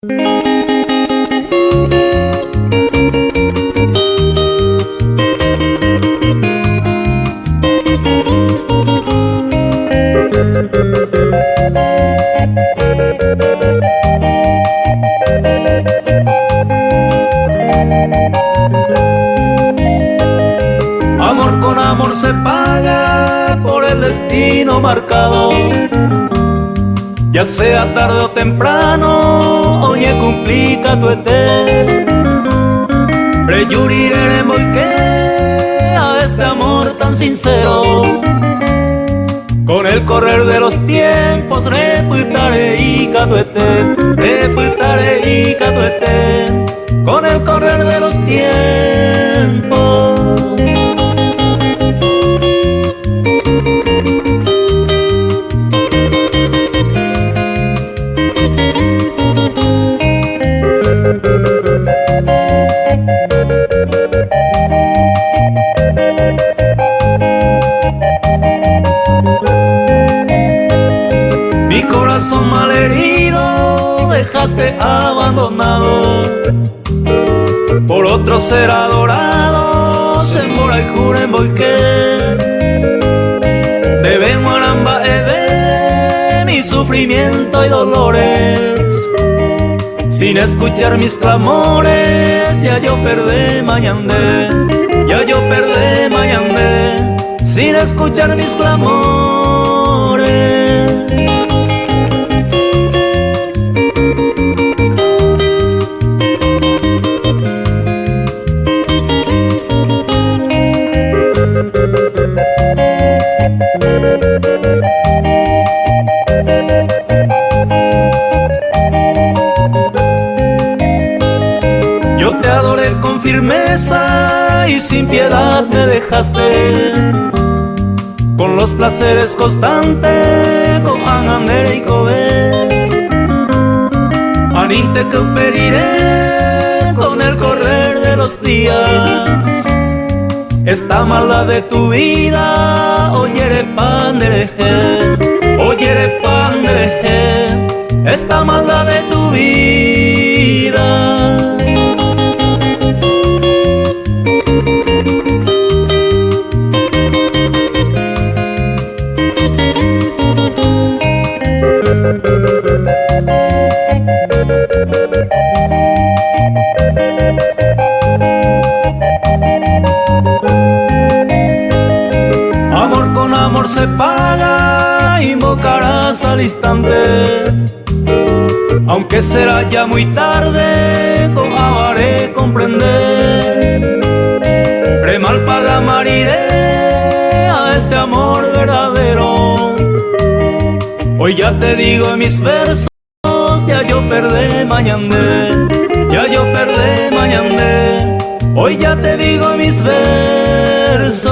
Amor con amor se paga por el destino marcado. Ya sea tarde o temprano, oye complica tu ete. Preyuriremos que a este amor tan sincero, con el correr de los tiempos, reputare y catuete, reputare y catuete, con el correr de los tiempos. Mi corazón malherido dejaste abandonado, por otro ser adorado, se mora y jura en volqué. Debe maramba eve mi sufrimiento y dolores, sin escuchar mis clamores, ya yo perdé mañandé, ya yo perdé mañandé, sin escuchar mis clamores. Yo te adoré con firmeza y sin piedad me dejaste, con los placeres constantes, con anandere y cobe. Aninte que periré con el correr de los días, esta maldad de tu vida, oyere pandereje, oyere pandereje, esta maldad de tu vida. Amor con amor se paga, invocarás al instante, aunque será ya muy tarde, con avaré comprender. Premal paga mariré a este amor verdadero. Hoy ya te digo en mis versos, ya yo perdé mañandé, ya yo perdé mañandé. Hoy ya te digo en mis versos.